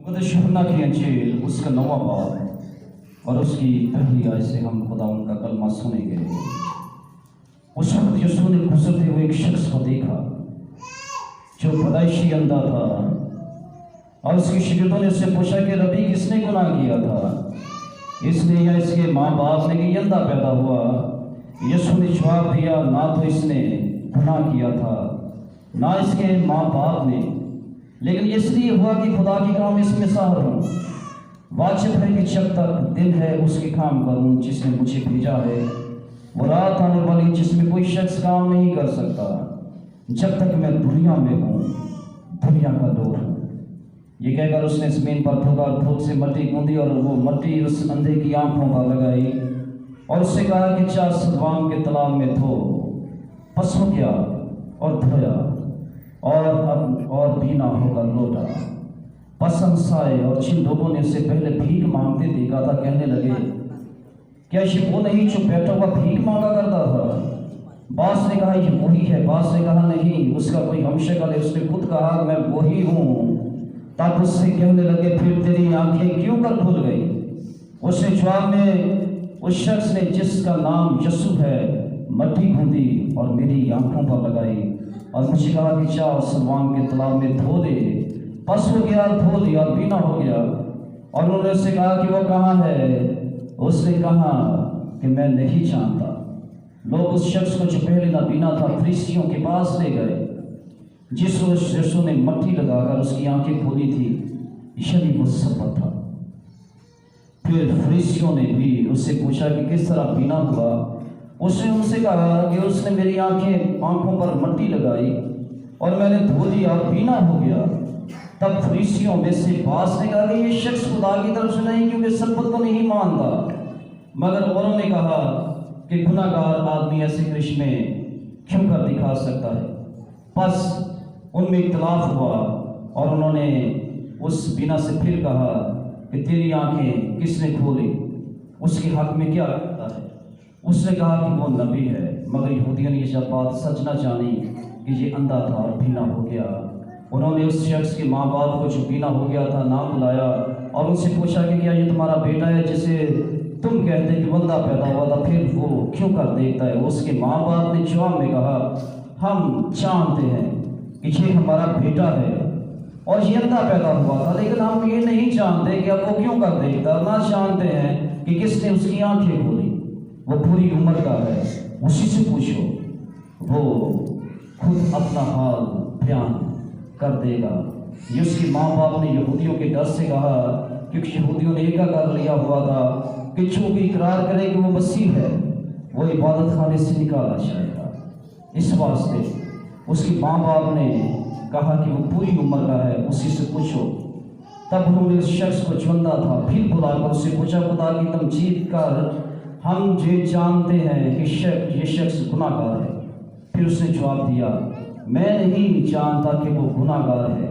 खुद यूहन्ना की अंजील उसका 9वां बाब और उसकी पहली आयत से हम खुदा उनका कलमा सुनेंगे। उस वक्त यीशु ने गुजरते हुए एक शख्स को देखा जो पैदाइशी अंधा था और उसके शागिर्दों ने उससे पूछा कि रबी किसने गुनाह किया था, इसने या इसके माँ बाप ने कि ये अंधा पैदा हुआ। यीशु ने जवाब दिया, ना तो इसने गुनाह किया था ना इसके माँ बाप ने, लेकिन इसलिए हुआ कि खुदा के काम इसमें साहर हूँ। वाजिब है कि जब तक दिन है उसके काम करूँ जिसने मुझे भेजा है, वो रात आने वाली जिसमें कोई शख्स काम नहीं कर सकता। जब तक मैं दुनिया में हूँ, दुनिया का नूर हूँ। ये कहकर उसने ज़मीन पर थूका, धूप से मट्टी गूंदी और वो मट्टी उस अंधे की आंखों पर लगाई और उससे कहा कि जा सलवाम के तालाब में धो। बस हो गया और धोया और बीना होकर लौटा। पसंद साए और जिन लोगों ने उससे पहले भीख मांगते देखा था कहने लगे, क्या ये वो नहीं जो बैठा हुआ भीख मांगा करता था? बास ने कहा, ये वही है। बास ने कहा, नहीं, उसका कोई हमशक्ल है। उसने खुद कहा, मैं वही हूँ। तब उससे कहने लगे, फिर तेरी आंखें क्यों कर खुल गई? उसने जवाब में उस शख्स ने जिसका नाम यीशु है मट्टी गूंदी और मेरी आंखों पर लगाई और मुझे कहा कि जा सलवाम के तालाब में धो दे। बस हो गया, धो दिया और बीना हो गया। और उन्होंने उससे कहा कि वो कहाँ है? उसने कहा कि मैं नहीं जानता। लोग उस शख्स को जो पहले ना बीना था फरीसियों के पास ले गए, जिस यीशु ने मट्टी लगाकर उसकी आंखें खोली थी, यही वो सबक था। फिर फरीसियों ने भी उससे पूछा कि किस तरह बीना हुआ। उसने उनसे कहा कि उसने मेरी आंखों पर मट्टी लगाई और मैंने धो दिया और बीना हो गया। तब फरीसियों में से बास ने कहा कि ये शख्स खुदा की तरफ से नहीं, क्योंकि सबक को नहीं मानता। मगर औरों ने कहा कि गुनाहगार आदमी ऐसे कृष्ण में क्यों कर दिखा सकता है। बस उनमें इख्तिलाफ हुआ और उन्होंने उस बीना से फिर कहा कि तेरी आंखें किसने खोली? उसके हक में क्या करता है? उसने कहा कि वो नबी है। मगर यहूदियों ने जब बात सच न जानी कि ये अंधा था और बीना हो गया, उन्होंने उस शख्स के माँ बाप को जो बीना हो गया था नाम बुलाया और उनसे पूछा कि क्या ये तुम्हारा बेटा है जिसे तुम कहते कि बंदा पैदा हुआ था, फिर वो क्यों कर देखता है? उसके माँ बाप ने जवाब में कहा, हम जानते हैं कि ये हमारा बेटा है और ये अंधा पैदा हुआ था, लेकिन हम ये नहीं जानते कि अब वो क्यों कर देखता, ना जानते हैं कि किसने उसकी आंखें खोली। वो पूरी उम्र का है, उसी से पूछो, वो खुद अपना हाल बयान कर देगा। ये उसके माँ बाप ने यहूदियों के डर से कहा, क्योंकि यहूदियों ने एक कर लिया हुआ था कि जो भी इकरार करे कि वो मसीह है, वो इबादत खाने से निकाला जाएगा। इस वास्ते उसके माँ बाप ने कहा कि वो पूरी उम्र का है, उसी से पूछो। तब उन्होंने उस शख्स को जो अंधा था फिर बुलाकर उससे पूछा, खुदा की तमजीद कर, हम ये जानते हैं कि ये शख्स गुनाहगार है। फिर उसने जवाब दिया, मैं नहीं जानता कि वो गुनाहगार है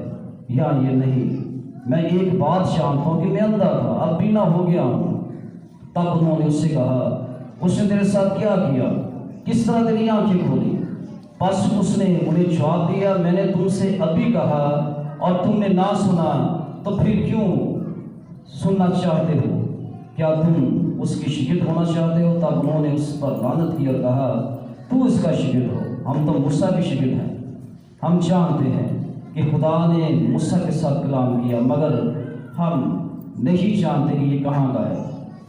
या ये नहीं। मैं एक बात जानता हूँ कि मैं अंधा था, अब बीना हो गया हूँ। तब उन्होंने उससे कहा, उसने तेरे साथ क्या किया? किस तरह तेरी आंखें खोली? बस उसने उन्हें जवाब दिया, मैंने तुमसे अभी कहा और तुमने ना सुना, तो फिर क्यों सुनना चाहते हो? क्या तुम उसकी शागिर्द होना चाहते हो? तब उन्होंने उस पर लानत की और कहा, तू इसका शागिर्द हो, हम तो मूसा के शागिर्द हैं। हम जानते हैं कि खुदा ने मूसा के साथ कलाम किया, मगर हम नहीं जानते कि ये कहाँ का है।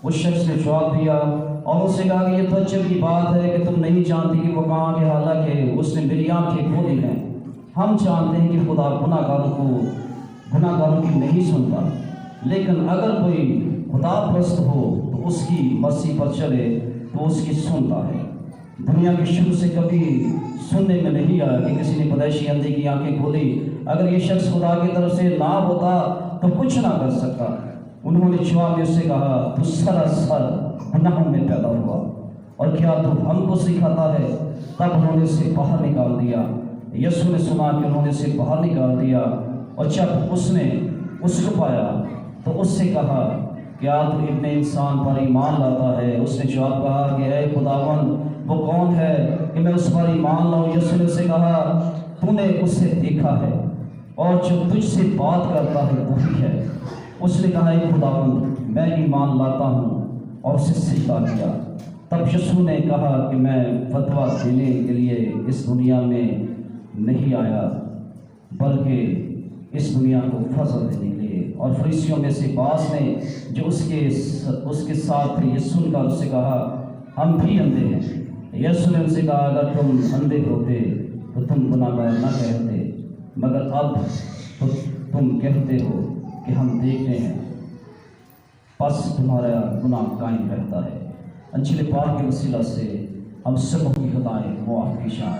उस शख्स ने जवाब दिया और उससे कहा कि ये तो अच्छी की बात है कि तुम नहीं जानती कि वो कहाँ के, हालांकि उसने मेरी आंखें खोली हैं। हम जानते हैं कि खुदा गुनाहगारों की नहीं सुनता, लेकिन अगर कोई खुदा परस्त हो तो उसकी मर्जी पर चले तो उसकी सुनता है। दुनिया के शुरू से कभी सुनने में नहीं आया कि किसी ने पैदाइशी अंधे की आंखें खोली। अगर ये शख्स खुदा की तरफ से ना होता तो कुछ ना कर सकता। उन्होंने जवाब में उससे कहा, तू सरासर गुनाहों में पैदा हुआ और क्या तू हमको सिखाता है? तब उन्होंने उसे बाहर निकाल दिया। यीशु ने सुना कि उन्होंने उसे बाहर निकाल दिया और जब उसने उसको पाया तो उससे कहा, क्या तू इब्ने इंसान पर ईमान लाता है? उसने जवाब कहा कि ऐ खुदावन, वो कौन है कि मैं उस पर ईमान लाऊं? यीशु ने उसे कहा, तूने उसे देखा है और जो तुझसे बात करता है वही है। उसने कहा, एक खुदावंद, मैं ईमान लाता हूँ, और उसे सिजदा किया। तब यीशु ने कहा कि मैं फतवा देने के लिए इस दुनिया में नहीं आया, बल्कि इस दुनिया को फजल देने के लिए। और फरीसियों में से बास ने जो उसके साथ थे, ये सुनकर उससे कहा, हम भी अंधे हैं। यीशु ने उनसे कहा, अगर तुम अंधे होते तो तुम गुनाहगार न कहते, मगर अब तो तुम कहते हो कि हम देखते हैं, बस तुम्हारा गुनाह कायम रहता है। अंजिल पाक के वसीला से हम सब की खताएं मुआफ़ की शान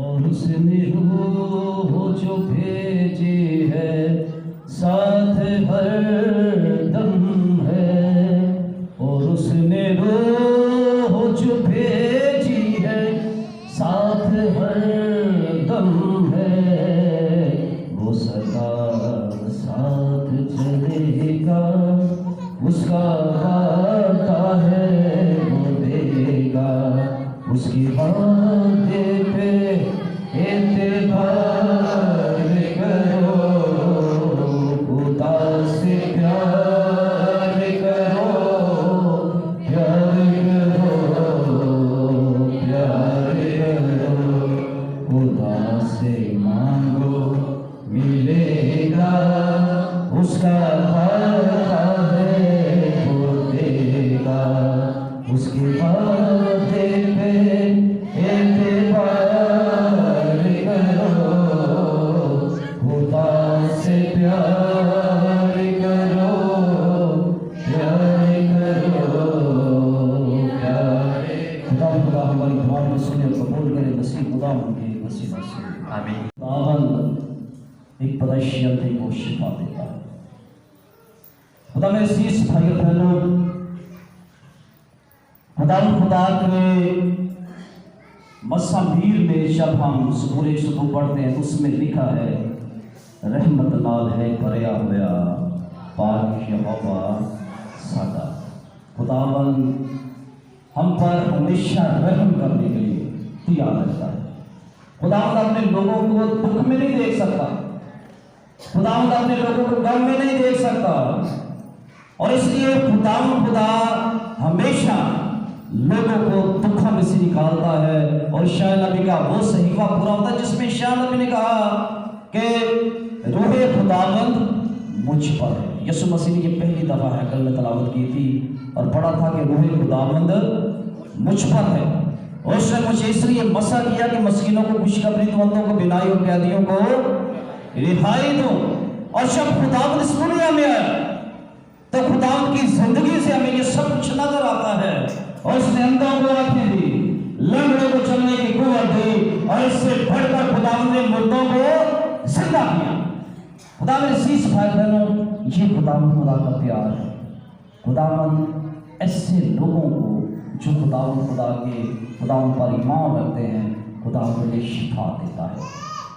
और उसने रूह जो भेजी है, साथ हर दम है। और उसने रूह जो भेजी है, साथ हर दम है। वो सदा साथ चलेगा, उसका वादा है वो देगा। उसकी बातें पे एतबार करो, खुदा से प्यार करो, प्यार करो, प्यार करो। खुदा से मांगो मिलेगा, उसका वादा है वो देगा। उसकी बातें पे एतबार करो, खुदा से प्यार करो, प्यार करो, प्यार। खुदा हमारी दुआ को सुने और कबूल करे, मसीह खुदा उनके मसीह मसीह आमीन। खुदावंद एक परेशान थे को शिफा देता है। खुदा मेरे शीश भाई बहनों, खुदा के मज़मूर में जब हम सूरह शुरू पढ़ते हैं तो उसमें लिखा है, रहमत नाल है भरिया होया पाक यहोवा साडा। खुदावंद हम पर हमेशा रहम करने के लिए तैयार रहता है। खुदावंद अपने लोगों को दुख में नहीं देख सकता, खुदावंद अपने लोगों को गम में नहीं देख सकता, और इसलिए खुदा हमेशा लोगों को दुखों में से निकालता है। और शाह नबी का वो सहीफा पूरा होता है जिसमें शाह नबी ने कहा कि रूहे खुदावंद मुझ पर है। यीशु मसीह ने ये पहली दफा हैकल में तलावत की थी और पढ़ा था कि रूहे खुदावंद मुझ पर है। और उसने मुझे इसलिए मसा किया कि मस्किनों को, खुशखबरीतमंदों को, बिनाई और कैदियों को रिहाई दूं। और जब खुदावंद इस दुनिया में आया तो खुदावंद की जिंदगी से हमें ये सब कुछ नजर आता है। और उसने अंधों को आंखें दी, लंगड़ों को चलने की कुव्वत दी, और इससे बढ़कर खुदावंद ने मुर्दों को जिंदा किया। खुदा मेरे शीश भाई बहनों, ये खुदावंद खुदा का प्यार है। खुदावंद ऐसे लोगों को जो खुदावंद पर ईमान रखते हैं, खुदावंद उन्हें शिफा देता है।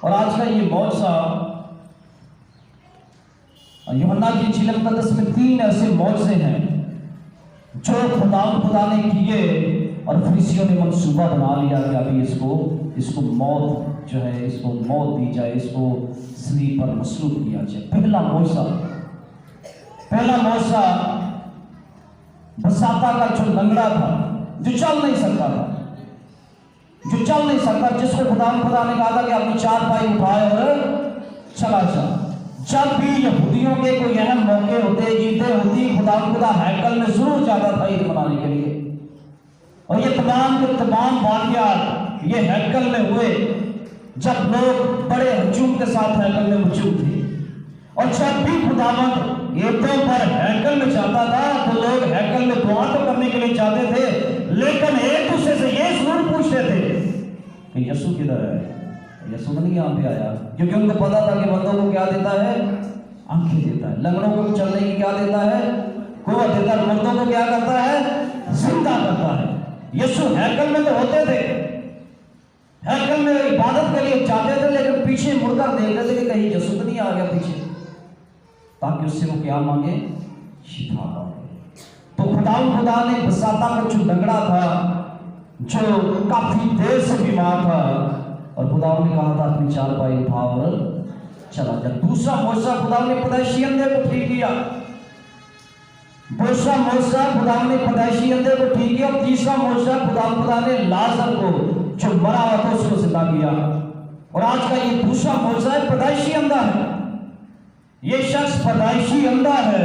और आज का ये मौजज़ा यूहन्ना की इंजील मुक़द्दस में 3 ऐसे मौजज़े हैं जो खुदा ने किए, और फरीसियों ने मंसूबा बना लिया कि अभी इसको मौत जो है, इसको मौत दी जाए, इसको सलीब पर मसलूब किया जाए। पहला मौजज़ा बसाता का जो लंगड़ा था, जो चल नहीं सकता, जिसको खुदा ने कहा था कि अपनी 4 पाई उठाए और चला जा। जब भी यहूदियों के कोई अहम मौके होते, ईदें होती, खुदा हैकल में जरूर जाता था ईद मनाने के लिए। और ये तमाम के तमाम वाक़यात ये हैकल में हुए जब लोग बड़े हजूम के साथ हैकल में मौजूद थे। और जब भी खुदावंद ईदों पर हैकल में जाता था तो लोग हैकल में दुआ तो करने के लिए जाते थे, लेकिन एक दूसरे से ये जरूर पूछते थे कि यीशु किधर है, यीशु नहीं यहाँ पे आया। क्योंकि उनको पता था कि बंदों को क्या देता है, आंखें देता है, लंगड़ों को चलने की क्या देता है, कुव्वत देता है, मर्दों को क्या करता है, जिंदा करता है। यीशु हैकल में तो होते थे, हैकल में इबादत के लिए जाते थे, लेकिन पीछे मुड़कर देखते थे कि कहीं यीशु तो नहीं आ गया पीछे, ताकि उससे वो क्या मांगे, शिफा मांगे। तो खुदा ने बसाता का जो लंगड़ा था, जो काफी देर से बीमार था, और खुदा ने कहा था अपनी 4 पाई उठा और चला जाए। दूसरा मौजज़ा खुदा ने पैदाइशी अंधे को ठीक किया, दूसरा मौजज़ा खुदा ने पैदाइशी अंधे को ठीक किया। और तीसरा मौजज़ा खुदा ने लाजर को जो मरा हुआ था उसको जिंदा किया। और आज का ये दूसरा मौजज़ा है, पैदाइशी अंधा है। ये शख्स पैदाइशी अंधा है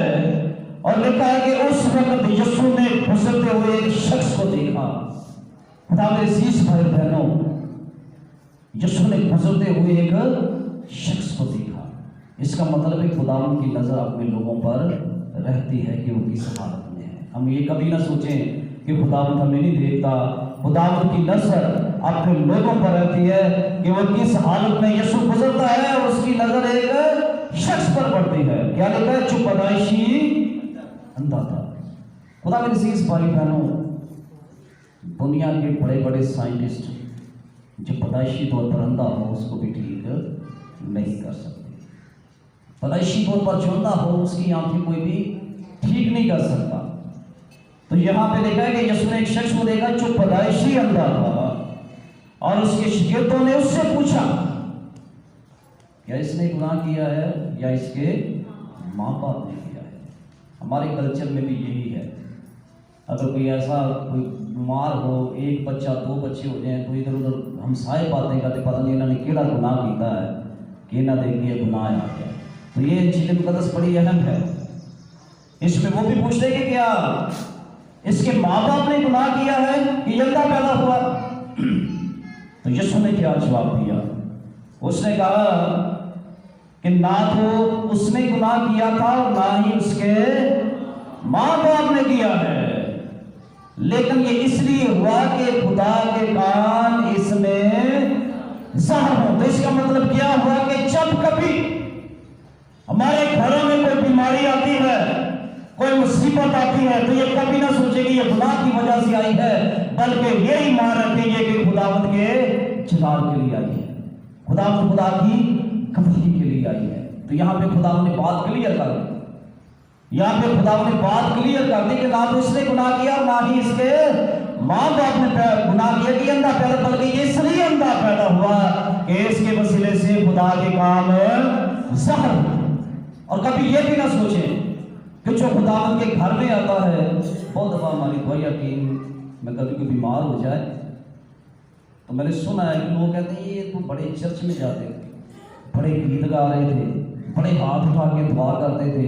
और लिखा है कि उस वक्त यीशु ने गुजरते हुए एक शख्स को देखा। खुदा मेरे अजीज भाई बहनों, यीशु ने गुजरते हुए एक शख्स को देखा। इसका मतलब है खुदावंद की नजर अपने लोगों पर रहती है कि वो किस हालत में है। हम ये कभी ना सोचें कि खुदावंद हमें नहीं देखता। खुदावंद की नजर अपने लोगों पर रहती है कि वो किस हालत में यीशु गुजरता है और उसकी नजर एक शख्स पर पड़ती है। क्या लिखा है? जो पैदाइशी अंधा था। खुदा मेरे अजीज भाई बहनों, दुनिया के बड़े बड़े साइंटिस्ट जो पैदाइशी तौर पर अंधा हो उसको भी ठीक नहीं कर सकते। पैदाइशी तौर पर जो अंधा हो उसकी आंखें कोई भी ठीक नहीं कर सकता। तो यहाँ पे देखा है कि यीशु ने एक शख्स को देखा जो पैदाइशी अंधा था और उसके शागिर्दों ने उससे पूछा क्या इसने गुनाह किया है या इसके माँ बाप ने किया है। हमारे कल्चर में भी यही है। अगर कोई ऐसा कोई बीमार हो, एक बच्चा दो बच्चे हो जाए तो इधर उधर हम सारे बातें करते, पता नहीं इन्होंने केड़ा गुनाह किया है कि ना देखिए गुनाह आ गया। तो ये चीज़ मुकद्दस बड़ी अहम है। इसमें वो भी पूछते कि क्या इसके माँ बाप ने गुनाह किया है कि अंधा पैदा हुआ। तो यीशु ने क्या जवाब दिया? उसने कहा कि ना तो उसने गुनाह किया था और ना ही उसके माँ बाप ने किया है, लेकिन ये इसलिए हुआ कि खुदा के कान इसमें ज़ाहिर हो। तो इसका मतलब क्या हुआ कि जब कभी हमारे घरों में कोई बीमारी आती है, कोई मुसीबत आती है, तो ये कभी ना सोचे कि ये खुदा की वजह से आई है, बल्कि यही मान रखेंगे कि खुदावंद के जलाल के लिए आई है, खुदावंद खुदा की गवाही के लिए आई है। तो यहाँ पे खुदावंद ने बात क्लियर कर दी। यहाँ पे खुदावंद ने बात क्लियर कर दी कि ना तो इसने गुनाह किया और ना ही इसके माँ बाप ने गुनाह किया कि अंधा पैदा, बल्कि ये इसलिए अंधा पैदा हुआ कि इसके वसीले से खुदा के काम ज़ाहिर। और कभी ये भी ना सोचें कि जो खुदावंद के घर में आता है, बहुत दफ़ा हमारी दुआया टीम में कभी कोई बीमार हो जाए तो मैंने सुना है कि लोग कहते हैं ये तो बड़े चर्च में जाते थे, बड़े गीत गा रहे थे, बड़े हाथ उठा के दुआ करते थे,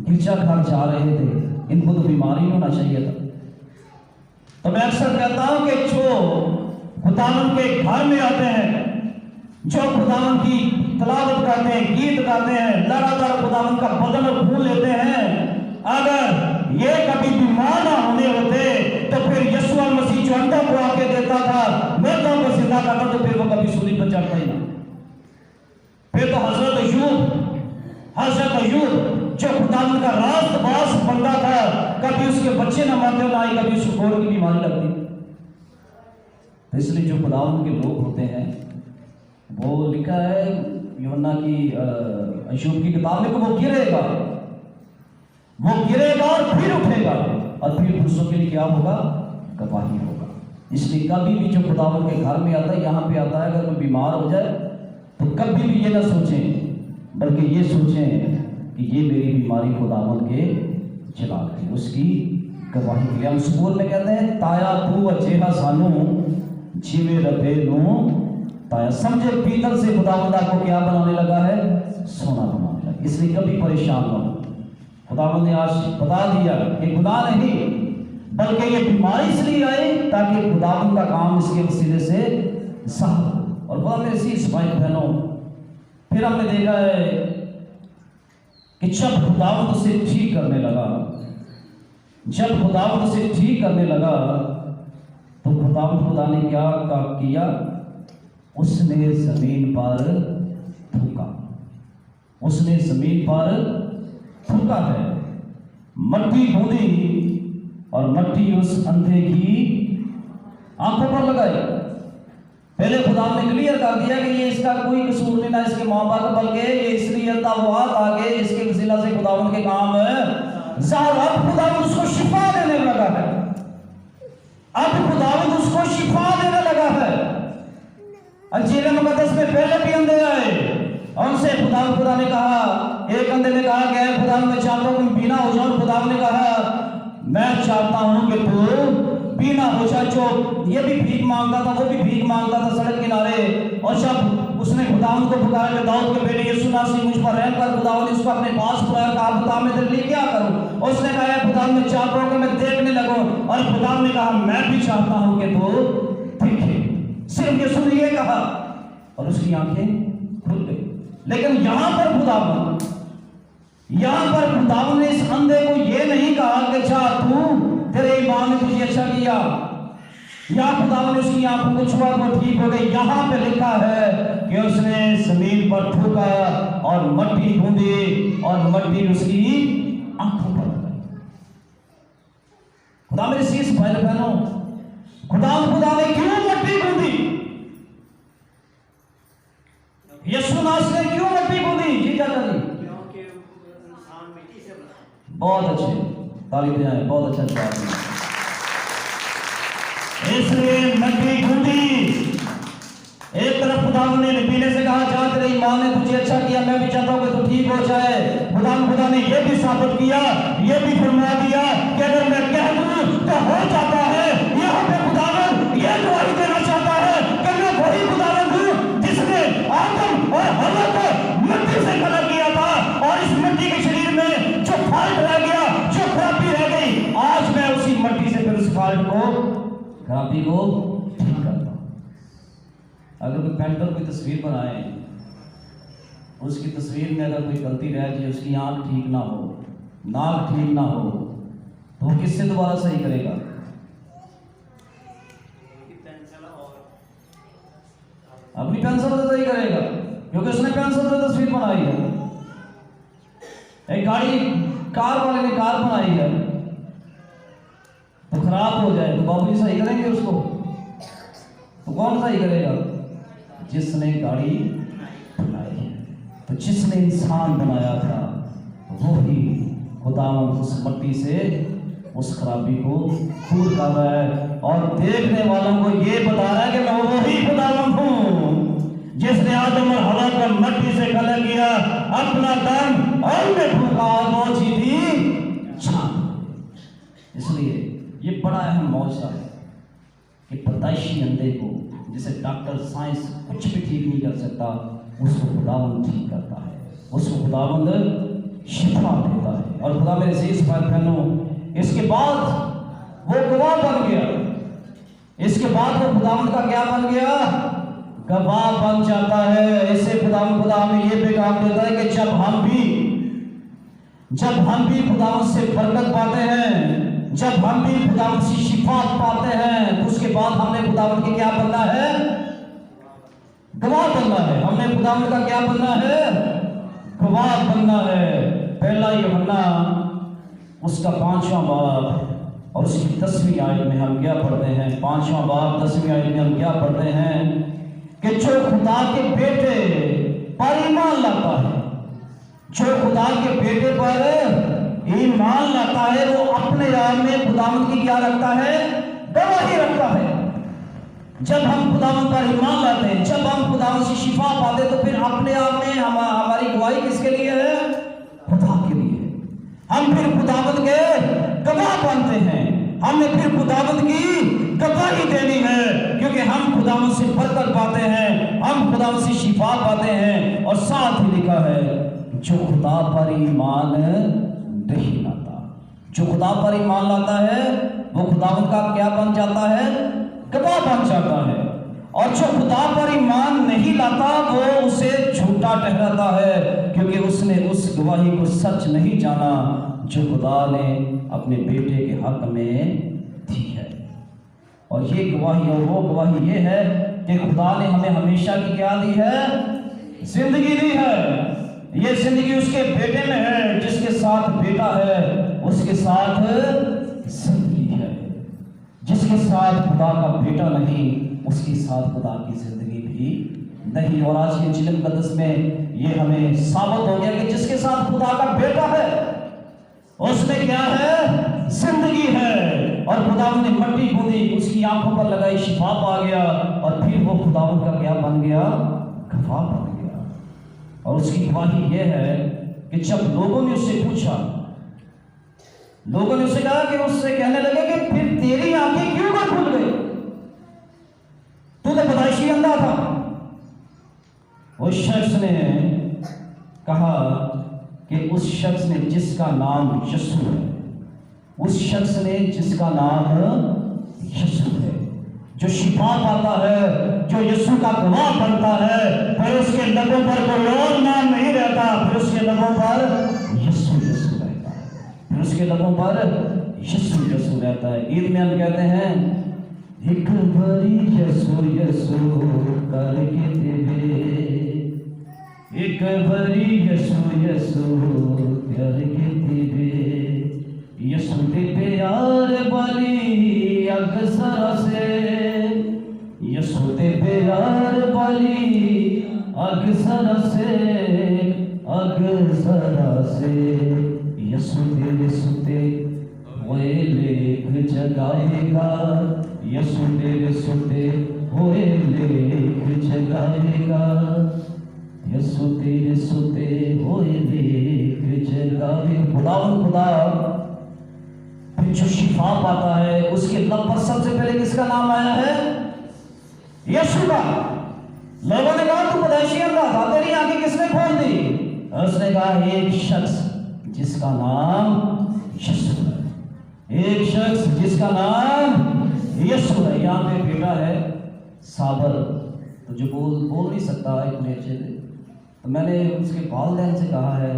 गिरजा घर जा रहे थे, इनको तो बीमारी होना चाहिए था। तो मैं अक्सर कहता हूं कि जो खुदावंद के घर में आते हैं, जो खुदावंद की तलावत करते हैं, गीत गाते हैं, लगातार खुदावंद का बदन और खून लेते हैं, अगर ये कभी बीमार ना होने होते तो फिर यीशु मसीह जो अंधा को आके देता था, मृतों को जिंदा करता, तो फिर वो कभी सूली पर चढ़ता ही ना। फिर तो हजरत अय्यूब जो खुदावंद का रास्तबाज बंदा था, कभी उसके बच्चे ना मरते, ना ही कभी उसको घोड़ की बीमारी लगती। तो इसलिए जो खुदावंद के लोग होते हैं, वो लिखा है यूहन्ना की अय्यूब की किताब में, वो गिरेगा और फिर उठेगा और फिर दूसरों के लिए क्या होगा? गवाही होगा। इसलिए कभी भी जो खुदावंद के घर में आता है, यहाँ पे आता है, अगर कोई बीमार हो जाए तो कभी भी ये ना सोचें, बल्कि ये सोचें कि ये मेरी बीमारी खुदावंद के जलाल की, उसकी गवाही के लिए। हम स्कूल में कहते हैं ताया तू अचेहा सानू जीवे रबे नू ताया। समझे पीतल से खुदावंद आपको क्या बनाने लगा है? सोना बनाने लगा। इसलिए कभी परेशान ना हो। खुदावंद ने आज बता दिया कि गुनाह नहीं, बल्कि ये बीमारी इसलिए आई ताकि खुदावंद का काम इसके वसीले से साफ हो। और खुदा मेरे अजीज भाई बहनों, फिर हमने देखा है कि जब खुदावंद उसे ठीक करने लगा, तो खुदावंद खुदा ने क्या किया? उसने जमीन पर थूका है, मट्टी बूंदी और मट्टी उस अंधे की आंखों पर लगाई। पहले खुदा ने क्लियर कर दिया कि ये इसका कोई कसूर नहीं, ना इसके माँ बाप, बल्कि ये इसलिए अंधा हुआ ताकि इसके वसीला से खुदावंद के काम ज़ाहिर। अब खुदावंद उसको शिफा देने लगा है, अंजील मुकद्दस में पहले भी अंधे आए उनसे खुदा ने कहा, एक अंधे ने कहा कि खुदा मैं चाहता हूं तुम बीना हो जाओ। खुदा ने कहा मैं चाहता हूं कि तू बीना हो जाए। जो ये भी भीख मांगता था, वो भी भीख मांगता था सड़क किनारे। और जब उसने खुदावंद को पुकारा कि दाऊद के बेटे यीशु मसीह मुझ पर रहम कर, खुदावंद ने उसको अपने पास बुलाया, कहा खुदा मैं तेरे लिए क्या करूं। उसने कहा खुदावंद मैं चाहता हूं कि मैं देखने लगूं। और खुदावंद ने कहा मैं भी चाहता हूं कि तू देखे। सिर्फ यीशु ने ये कहा और उसकी आंखें खुल गई। लेकिन यहां पर खुदावंद ने इस अंधे को ये नहीं कहा कि जा तू, तेरे ईमान ने तुझे अच्छा किया, या खुदावंद ने उसकी आंखों को छुआ तो ठीक हो गई। यहां पे लिखा है कि उसने जमीन पर थूका और मट्टी गूंदी और मट्टी उसकी आंखों पर लगी। खुदा मेरे शीश भाई बहनों, खुदा ने क्यों मट्टी गूंदी? यीशु नासरी ने क्यों मट्टी गूंदी? जी चाचा जी, क्योंकि इंसान मिट्टी से बना है। बहुत अच्छे, ताली बजाएं, बहुत अच्छा जवाब दिया। इसलिए मट्टी गूंदी। एक तरफ खुदावंद ने पीने से कहा जा तेरे ईमान ने तुझे अच्छा किया, मैं भी चाहता हूं कि तू ठीक हो जाए। खुदा ने यह भी साबित किया, यह भी फरमा दिया कि अगर मैं कह दूं तो हो जाता है। यहां पे खुदावंद यह गवाही देना चाहता है कि मैं वही खुदावंद हूं जिसने आदम और हव्वा को मिट्टी से खड़ा किया था। और इस मिट्टी के शरीर में जो फॉल्ट रह गया, जो खराबी रह गई, आज मैं उसी मिट्टी से फिर उस फॉल्ट को, खराबी को ठीक करता हूं। अगर कोई पेंटर कोई तस्वीर बनाए, उसकी तस्वीर में अगर कोई गलती रह जाए, उसकी आंख ठीक ना हो, नाक ठीक ना हो, तो वो किससे दोबारा सही करेगा? अपनी पेंसिल से सही करेगा, क्योंकि उसने पेंसिल से तस्वीर बनाई है। एक कार वाले ने कार बनाई है, तो खराब हो जाए तो बाबूजी सही करेंगे उसको? तो कौन सही करेगा? जिसने गाड़ी बनाई है। तो जिसने इंसान बनाया था वो ही खुदावंद उस मट्टी से उस खराबी को दूर कर रहा है और देखने वालों को ये बता रहा है कि मैं वही खुदावंद हूं जिसने आदम और हवा को मट्टी से खड़ा किया, अपना दम और में फूंका और वो जीती छान। इसलिए ये बड़ा अहम मौजूद है कि पैदाइशी अंधे को, जिसे डॉक्टर साइंस कुछ भी ठीक नहीं कर सकता, उसको खुदावंद ठीक करता है, उसको खुदावंद शिफा देता है। और खुदा मेरे अजीज भाई बहनों, इसके बाद वो गवाह बन गया। इसके बाद वो खुदावंद का क्या बन गया? गवाह बन जाता है। ऐसे खुदा हमें ये पैगाम देता है कि जब हम भी खुदावंद से बरकत पाते हैं, जब हम भी खुदावंद से शिफा पाते हैं, तो उसके बाद हमने खुदावंद के क्या बनना है? गवाह बनना है। हमने खुदावंद का क्या बनना है? गवाह बनना है। पहला यूहन्ना उसका 5वां बाब और उसकी 10वीं आयत में हम क्या पढ़ते हैं? 5वां बाब 10वीं आयत में हम क्या पढ़ते हैं कि जो खुदा के बेटे पर ईमान लाता है, जो खुदा के बेटे पर ईमान लाता है, वो अपने आप में खुदावंद की क्या रखता है? गवाही रखता है। जब हम खुदावंद पर ईमान लाते हैं, जब हम खुदावंद से शिफा पाते हैं, तो फिर अपने आप में हमारी गवाही किसके लिए है? खुदा के लिए। हम फिर खुदावंद के गवाह बनते हैं। हमने फिर खुदावंद की गवाही देनी है, क्योंकि हम खुदावंद से बरकत पाते हैं, हम खुदावंद से शिफा पाते हैं। और साथ ही लिखा है जो खुदा पर ईमान नहीं लाता, जो खुदा पर ईमान लाता है वो खुदावंद का क्या बन जाता है? गवाह बन जाता है। और जो खुदा पर ईमान नहीं लाता वो उसे झूठा ठहराता है, क्योंकि उसने उस गवाही को सच नहीं जाना जो खुदा ने अपने बेटे के हक में दी है। और ये गवाही और वो गवाही ये है कि खुदा ने हमें हमेशा की क्या दी है? जिंदगी दी है। ये जिंदगी उसके बेटे में है। जिसके साथ बेटा है उसके साथ जिंदगी है। जिसके साथ खुदा का बेटा नहीं उसके साथ खुदा की जिंदगी भी नहीं। और आज के चिल्म कदस में ये हमें साबित हो गया कि जिसके साथ खुदा का बेटा है उसमें क्या है? जिंदगी है। और खुदावंद ने मट्टी गूंदी, उसकी आंखों पर लगाई, शिफा पा गया और फिर वो खुदावंद का क्या बन गया? गवाह बन गया। और उसकी गवाही यह है कि जब लोगों ने उससे पूछा, लोगों ने उससे कहा कि उससे कहने लगे कि फिर तेरी आंखें क्यों ना खुल गई, तू तो पैदाइशी अंधा था। उस शख्स ने कहा कि उस शख्स ने जिसका नाम यीशु है, उस शख्स ने जिसका नाम यीशु है, जो शिफा पाता है, जो यीशु का गवाह बनता है, फिर उसके लबों पर कोई और नाम नहीं रहता, फिर उसके लबों पर यीशु यीशु रहता है, फिर उसके लबों पर यीशु यीशु रहता है। ईद में हम कहते हैं एक बारी यीशु यीशु करके देवे, एक बारी यीशु यीशु करके देवे, यीशु दे प्यार वाली अगसरा से, यीशु दे प्यार वाली अगसरा से, अगसरा से, यीशु तेरे सुते हुए लेख जगाएगा, यीशु तेरे सुते हुए लेख जगाएगा, यीशु तेरे सुते हुए लेख जगाएगा। खुदा फिर जो शिफा पाता है उसके लब पर सबसे पहले किसका नाम आया है? यीशु का। लोगों ने कहा तू पैदाइशी अंधा था, तेरी आंखें किसने खोल दी? उसने कहा एक शख्स जिसका नाम यीशु है, एक शख्स जिसका नाम यीशु है। यहाँ पे बेटा है साबर, तो जो बोल नहीं सकता इतने अच्छे से, तो मैंने उसके वालिदैन से कहा है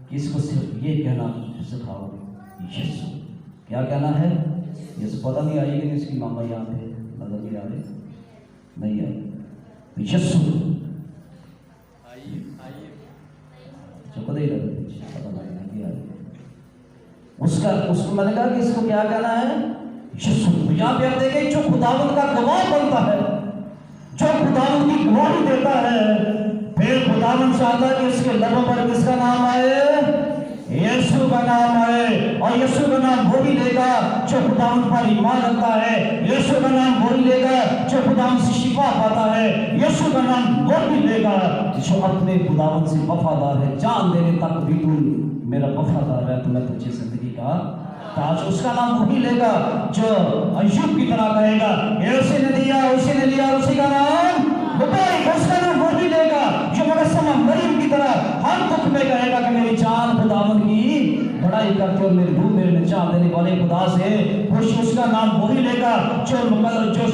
कि इसको सिर्फ ये कहना सिखाओ, यीशु। क्या कहना है? यीशु। पता नहीं आई कि इसकी मामा यहाँ पे नजर नहीं आ रही, नहीं आई। यीशु पता ही पता नहीं आ रही उसको मैंने कहा कि इसको क्या कहना है? यीशु। यहाँ पे आप देखें जो खुदावंद का गवाह बनता है, जो खुदावंद की गवाही देता है, फिर खुदावंद चाहता है कि उसके लबों पर किसका नाम आए? यीशु का नाम आए। और यीशु का नाम वो ही लेगा जो खुदावंद पर ईमान रखता है, यीशु का नाम वो ही लेगा जो खुदावंद से शिफा पाता है, यीशु का नाम वो ही लेगा जो अपने खुदावंद से वफादार है। जान देने तक भी तू मेरा वफादार है तो मैं तुझे जिंदगी का ताज, उसका नाम वही लेगा जो अय्यूब की तरह कहेगा उसी ने दिया, उसी ने लिया, उसी का नाम मुबारक। उसका नाम वही लेगा जो मुकस्समा मरियम की तरह हर दुख में कहेगा कि मेरी जान खुदावंद की बड़ाई करते और मेरी रूह मेरे में जान देने वाले खुदा से खुश। उसका नाम वही लेगा जो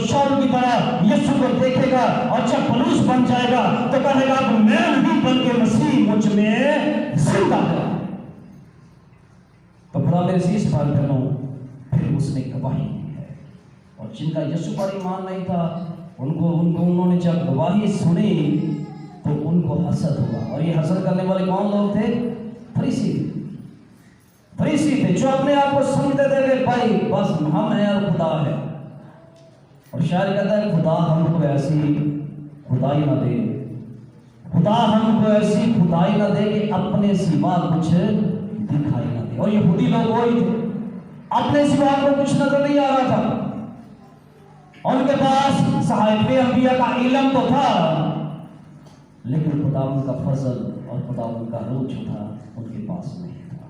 शाऊल की तरह यीशु को देखेगा और जब पुलिस बन जाएगा तो कहेगा मैं नहीं बल्कि मसीह मुझ में जिंदा है। तो खुदा मेरे शीश पर बनो, फिर उसने गवाही दी है। और जिनका यीशु पर ईमान नहीं था उन्होंने जब गवाही सुनी तो उनको हसद हुआ। और ये हसद करने वाले कौन लोग थे? फरीसी थे, जो अपने आप को समझते थे कि भाई बस हम हैं और खुदा है। और शायर कहता है खुदा हमको ऐसी खुदाई ना दे, खुदा हमको ऐसी खुदाई ना दे कि अपने सिवा कुछ दिखाई ना दे। और ये यहूदी लोग वही थे, अपने सिवा को कुछ नजर नहीं आ रहा था। उनके पास साहिबे अंबिया का इल्म तो था, लेकिन खुदा उनका फजल और खुदा उनका रूह जो था उनके पास नहीं था।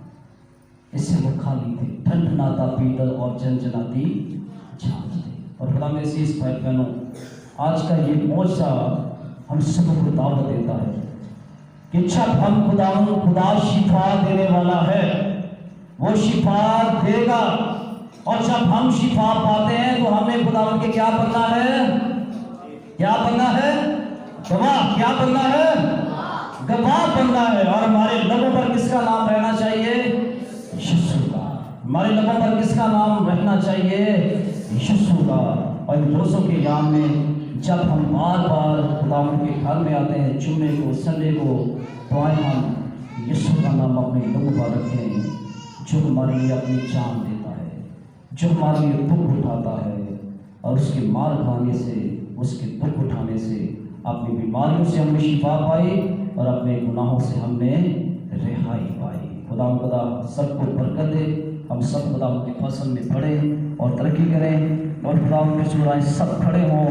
इससे वो खाली थे, ठंडनाता पीतल और जनजनाती झांझ थे। और खुदा में शीश भाई बहनों, आज का ये मौजा हम सबको दावत देता है कि जब हम खुदा शिफा देने वाला है, वो शिफा देगा। और जब हम शिफा पाते हैं तो हमें खुदावंद के क्या बनना है? क्या बनना है? गवाह। क्या बनना है? गवाह बनना है। और हमारे लबों पर किसका नाम रहना चाहिए? यीशु का। हमारे लबों पर किसका नाम रहना चाहिए? यीशु का। और इन रोज़ों के याम में जब हम बार बार खुदावंद के घर में आते हैं, जुम्मे को, संडे को, तो आए हम यीशु का नाम अपने लबों पर रखें, जो हमारे लिए अपनी जान देता है, जो हमारे लिए दुख उठाता है। और उसके मार खाने से, उसके दुख उठाने से, अपनी बीमारियों से हमने शिफा पाई और अपने गुनाहों से हमने रिहाई पाई। खुदा सबको बरकत दे, हम सब खुदा के फसल में पढ़ें और तरक्की करें। और खुदा के चुराए सब खड़े हों